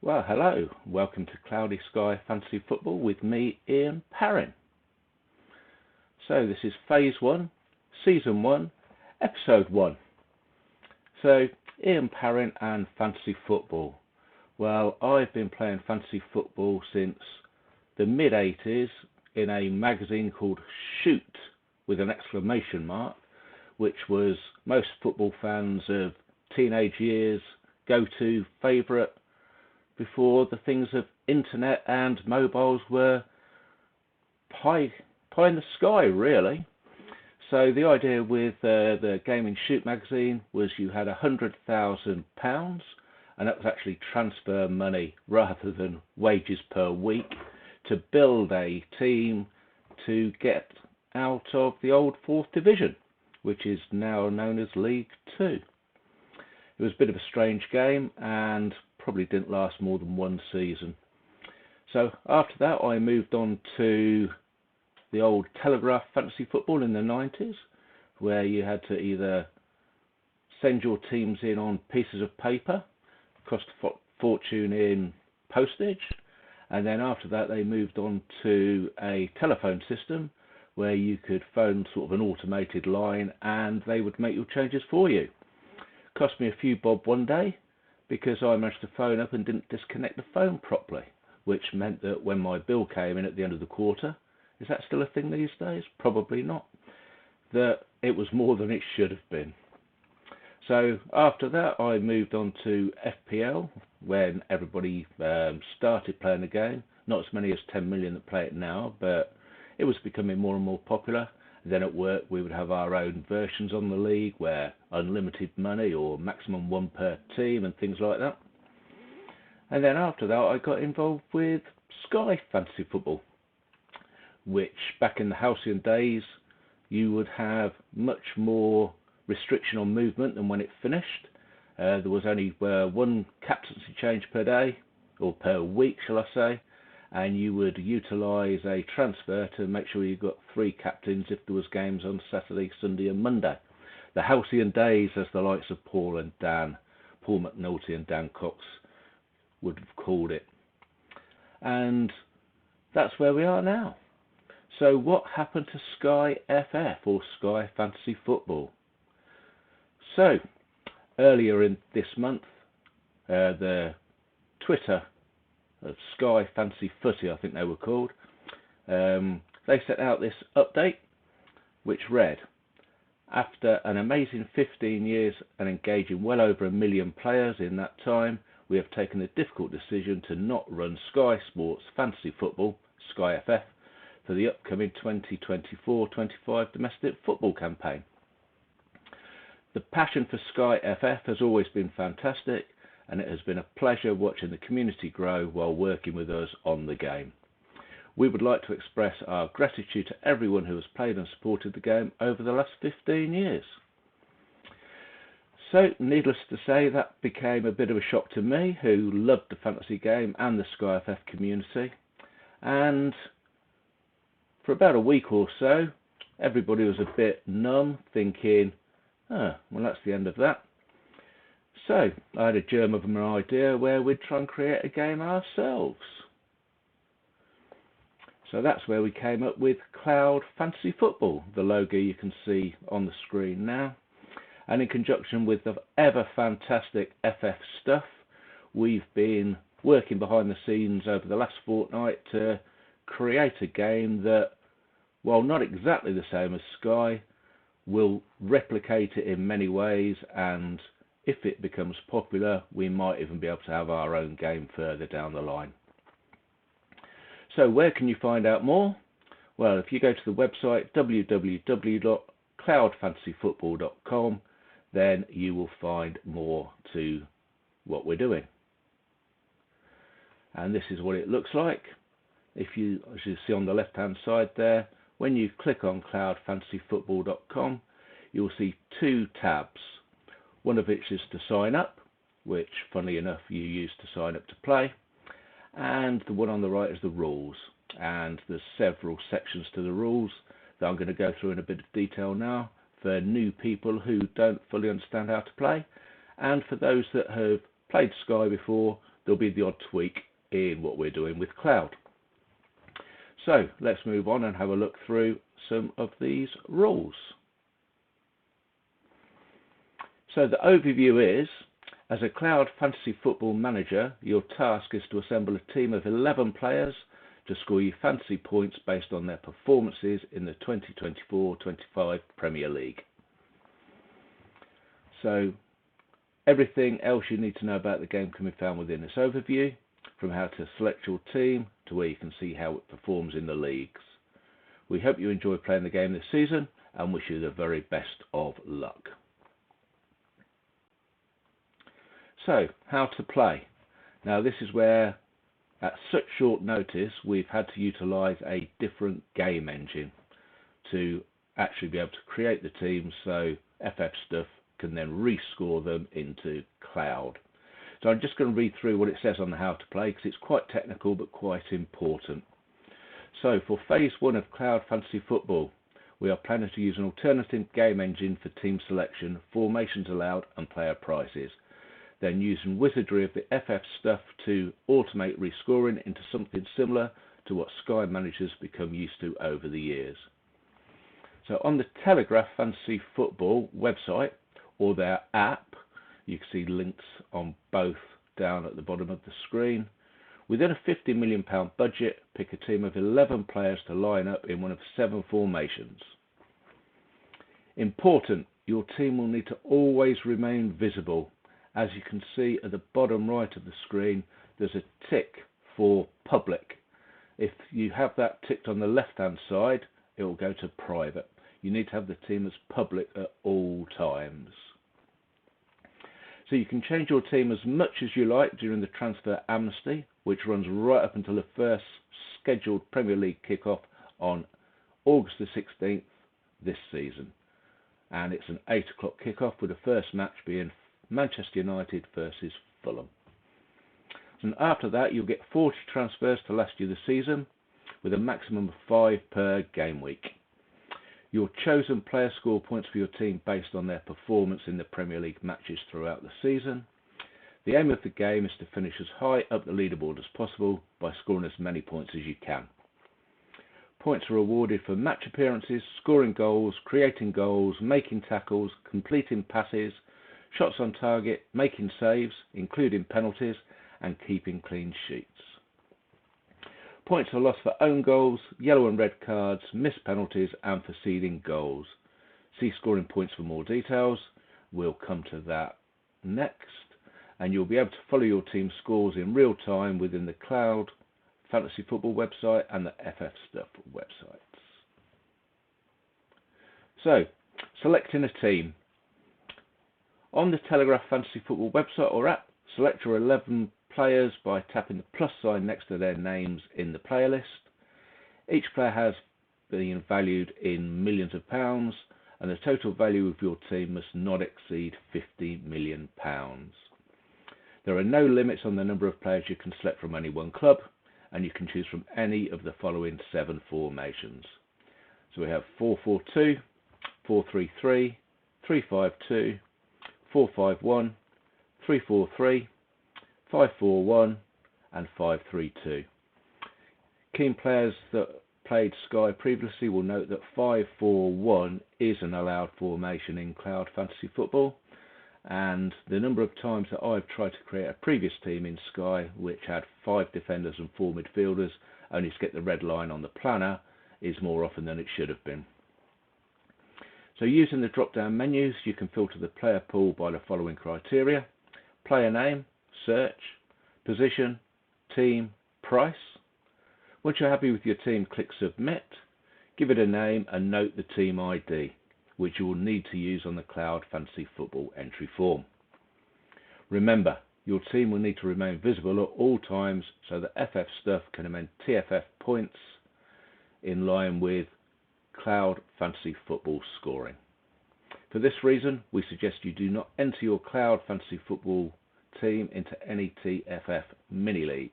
Well, hello. Welcome to Cloudy Sky Fantasy Football with me, Ian Parrin. So this is Phase 1, Season 1, Episode 1. So, Ian Parrin and Fantasy Football. Well, I've been playing fantasy football since the mid-80s in a magazine called Shoot, with an exclamation mark, which was most football fans of teenage years' go-to favourite before the things of internet and mobiles were pie in the sky, really. So the idea with the Gaming Shoot magazine was you had £100,000, and that was actually transfer money rather than wages per week, to build a team to get out of the old 4th Division, which is now known as League 2. It was a bit of a strange game and probably didn't last more than one season. So after that I moved on to the old Telegraph fantasy football in the 90s, where you had to either send your teams in on pieces of paper, cost a fortune in postage, and then after that they moved on to a telephone system where you could phone sort of an automated line and they would make your changes for you. Cost me a few bob one day because I managed to phone up and didn't disconnect the phone properly, which meant that when my bill came in at the end of the quarter, is that still a thing these days? Probably not. That it was more than it should have been. So after that I moved on to FPL when everybody started playing the game. Not as many as 10 million that play it now, but it was becoming more and more popular. Then at work we would have our own versions on the league where unlimited money or maximum one per team and things like that. And then after that I got involved with Sky Fantasy Football, which back in the halcyon days you would have much more restriction on movement than when it finished. There was only one captaincy change per day, or per week shall I say, and you would utilise a transfer to make sure you got 3 captains if there was games on Saturday, Sunday and Monday. The halcyon days, as the likes of Paul McNulty and Dan Cox would have called it. And that's where we are now. So what happened to Sky FF, or Sky Fantasy Football? So, earlier in this month, the Twitter of Sky Fantasy Footy, I think they were called, they set out this update which read: after an amazing 15 years and engaging well over 1 million players in that time, we have taken the difficult decision to not run Sky Sports Fantasy Football, Sky FF, for the upcoming 2024-25 domestic football campaign. The passion for Sky FF has always been fantastic, and it has been a pleasure watching the community grow while working with us on the game. We would like to express our gratitude to everyone who has played and supported the game over the last 15 years. So, needless to say, that became a bit of a shock to me, who loved the fantasy game and the Sky FF community. And for about a week or so, everybody was a bit numb, thinking, well, that's the end of that. So I had a germ of an idea where we'd try and create a game ourselves. So that's where we came up with Cloud Fantasy Football, the logo you can see on the screen now. And in conjunction with the ever fantastic FF stuff, we've been working behind the scenes over the last fortnight to create a game that, while not exactly the same as Sky, will replicate it in many ways, and if it becomes popular we might even be able to have our own game further down the line. So where can you find out more? Well, if you go to the website www.cloudfantasyfootball.com, then you will find more to what we're doing. And this is what it looks like. If you, as you see on the left hand side there, when you click on cloudfantasyfootball.com, you'll see 2 tabs. One of which is to sign up, which funnily enough you use to sign up to play, and the one on the right is the rules. And there's several sections to the rules that I'm going to go through in a bit of detail now for new people who don't fully understand how to play, and for those that have played Sky before there'll be the odd tweak in what we're doing with Cloud. So let's move on and have a look through some of these rules. So the overview is, as a Cloud Fantasy Football Manager, your task is to assemble a team of 11 players to score you fantasy points based on their performances in the 2024-25 Premier League. So everything else you need to know about the game can be found within this overview, from how to select your team to where you can see how it performs in the leagues. We hope you enjoy playing the game this season and wish you the very best of luck. So, how to play. Now this is where, at such short notice, we've had to utilise a different game engine to actually be able to create the teams so FF Stuff can then rescore them into Cloud. So I'm just going to read through what it says on the how to play because it's quite technical but quite important. So for phase 1 of Cloud Fantasy Football, we are planning to use an alternative game engine for team selection, formations allowed and player prices. Then using wizardry of the FF Stuff to automate rescoring into something similar to what Sky managers become used to over the years. So on the Telegraph Fantasy Football website or their app, you can see links on both down at the bottom of the screen. Within a £50 million budget, pick a team of 11 players to line up in one of 7 formations. Important, your team will need to always remain visible. As you can see at the bottom right of the screen, there's a tick for public. If you have that ticked on the left hand side, it will go to private. You need to have the team as public at all times. So you can change your team as much as you like during the transfer amnesty, which runs right up until the first scheduled Premier League kick-off on August the 16th this season. And it's an 8 o'clock kick-off with the first match being Manchester United versus Fulham. And after that, you'll get 40 transfers to last you the season, with a maximum of 5 per game week. Your chosen players score points for your team based on their performance in the Premier League matches throughout the season. The aim of the game is to finish as high up the leaderboard as possible by scoring as many points as you can. Points are awarded for match appearances, scoring goals, creating goals, making tackles, completing passes, shots on target, making saves, including penalties, and keeping clean sheets. Points are lost for own goals, yellow and red cards, missed penalties, and for ceding goals. See scoring points for more details. We'll come to that next. And you'll be able to follow your team's scores in real time within the Cloud Fantasy Football website and the FF Stuff websites. So, selecting a team. On the Telegraph Fantasy Football website or app, select your 11 players by tapping the plus sign next to their names in the player list. Each player has been valued in millions of pounds, and the total value of your team must not exceed £50 million. There are no limits on the number of players you can select from any one club, and you can choose from any of the following 7 formations. So we have 4-4-2, 4-3-3, 3-5-2, 4-5-1, 3-4-3, 5-4-1 and 5-3-2. Keen players that played Sky previously will note that 5-4-1 is an allowed formation in Cloud Fantasy Football, and the number of times that I've tried to create a previous team in Sky which had 5 defenders and 4 midfielders only to get the red line on the planner is more often than it should have been. So using the drop down menus, you can filter the player pool by the following criteria: player name, search, position, team, price. Once you're happy with your team, click submit, give it a name and note the team ID, which you will need to use on the Cloud Fantasy Football entry form. Remember, your team will need to remain visible at all times so that FF Stuff can amend TFF points in line with Cloud Fantasy Football scoring. For this reason, we suggest you do not enter your Cloud Fantasy Football team into any TFF mini league.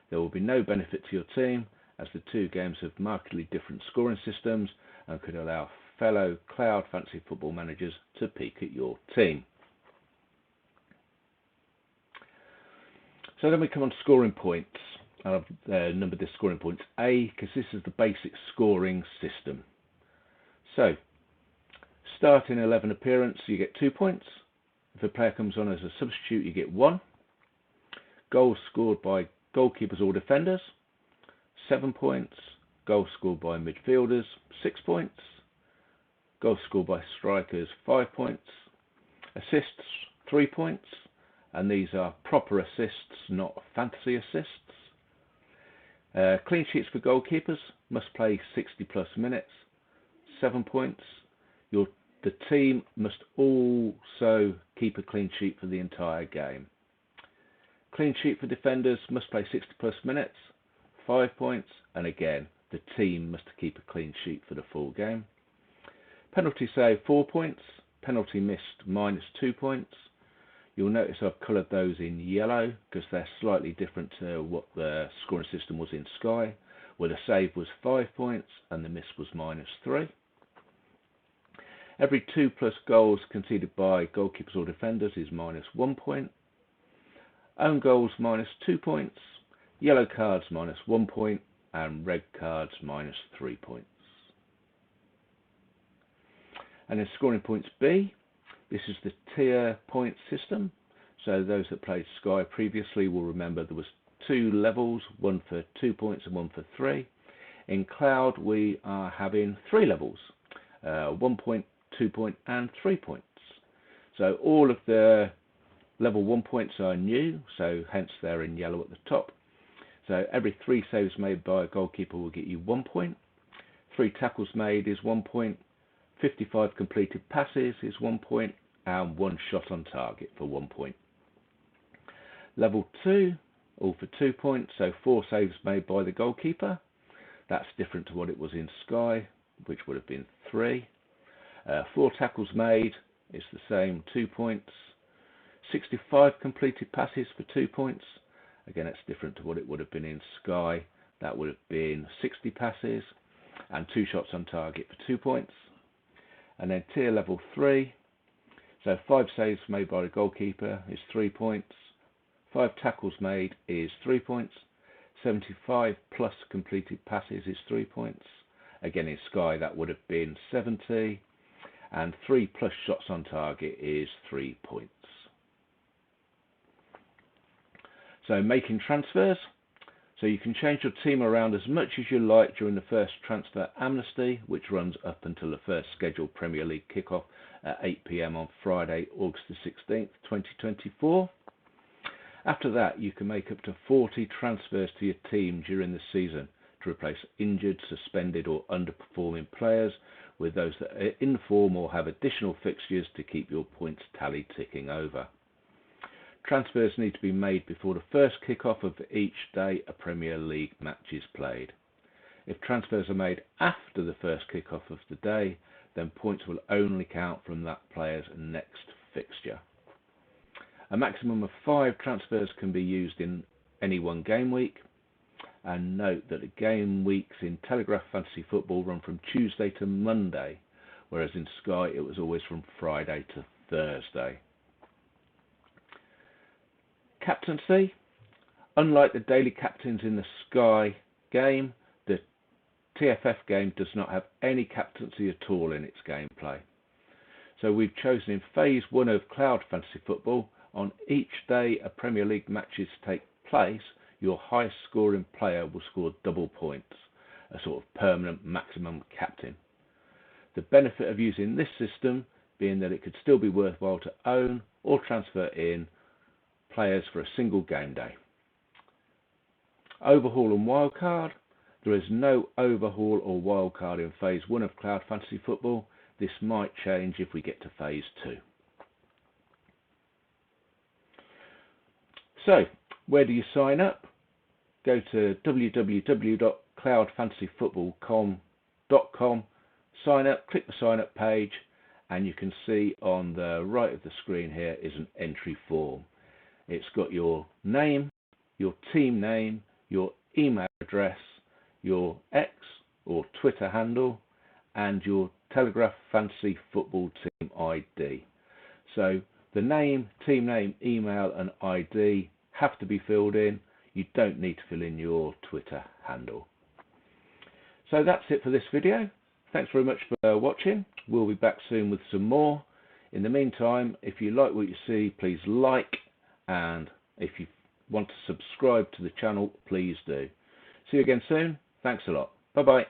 There will be no benefit to your team as the 2 games have markedly different scoring systems and could allow fellow Cloud Fantasy Football managers to peek at your team. So then we come on to scoring points. And I've numbered this scoring points A because this is the basic scoring system. So, starting 11 appearance, you get 2 points. If a player comes on as a substitute, you get 1. Goals scored by goalkeepers or defenders, 7 points. Goals scored by midfielders, 6 points. Goals scored by strikers, 5 points. Assists, 3 points. And these are proper assists, not fantasy assists. Clean sheets for goalkeepers, must play 60 plus minutes, 7 points. The team must also keep a clean sheet for the entire game. Clean sheet for defenders, must play 60 plus minutes, 5 points. And again, the team must keep a clean sheet for the full game. Penalty save, 4 points. Penalty missed, -2 points. You'll notice I've coloured those in yellow because they're slightly different to what the scoring system was in Sky, where the save was 5 points and the miss was -3. Every 2+ goals conceded by goalkeepers or defenders is -1 point. Own goals -2 points. Yellow cards -1 point. And red cards -3 points. And in scoring points B, this is the tier point system. So those that played Sky previously will remember there was 2 levels, one for 2 points and one for 3. In Cloud, we are having 3 levels, 1 point, 2 point, and 3 points. So all of the level 1 points are new, so hence they're in yellow at the top. So every 3 saves made by a goalkeeper will get you 1 point. 3 tackles made is 1 point. 55 completed passes is 1 point, and 1 shot on target for 1 point. Level 2, all for 2 points, so 4 saves made by the goalkeeper. That's different to what it was in Sky, which would have been 3. 4 tackles made is the same, 2 points. 65 completed passes for 2 points. Again, it's different to what it would have been in Sky. That would have been 60 passes and 2 shots on target for 2 points. And then tier level 3, so 5 saves made by the goalkeeper is 3 points. 5 tackles made is 3 points. 75 plus completed passes is 3 points. Again, in Sky, that would have been 70. And 3 plus shots on target is 3 points. So making transfers. So you can change your team around as much as you like during the first transfer amnesty, which runs up until the first scheduled Premier League kickoff at 8 PM on Friday, August the 16th, 2024. After that, you can make up to 40 transfers to your team during the season to replace injured, suspended or underperforming players with those that are in form or have additional fixtures to keep your points tally ticking over. Transfers need to be made before the first kick-off of each day a Premier League match is played. If transfers are made after the first kick-off of the day, then points will only count from that player's next fixture. A maximum of 5 transfers can be used in any one game week. And note that the game weeks in Telegraph Fantasy Football run from Tuesday to Monday, whereas in Sky it was always from Friday to Thursday. Captaincy. Unlike the daily captains in the Sky game, the TFF game does not have any captaincy at all in its gameplay. So we've chosen in Phase 1 of Cloud Fantasy Football, on each day a Premier League matches take place, your highest scoring player will score double points, a sort of permanent maximum captain. The benefit of using this system being that it could still be worthwhile to own or transfer in players for a single game day. Overhaul and wildcard. There is no overhaul or wildcard in Phase 1 of Cloud Fantasy Football. This might change if we get to Phase 2. So, where do you sign up? Go to www.cloudfantasyfootball.com, sign up, click the sign up page, and you can see on the right of the screen here is an entry form. It's got your name, your team name, your email address, your X or Twitter handle, and your Telegraph Fantasy Football team ID. So the name, team name, email and ID have to be filled in. You don't need to fill in your Twitter handle. So that's it for this video. Thanks very much for watching. We'll be back soon with some more. In the meantime, if you like what you see, please like, and if you want to subscribe to the channel, please do. See you again soon. Thanks a lot. Bye bye.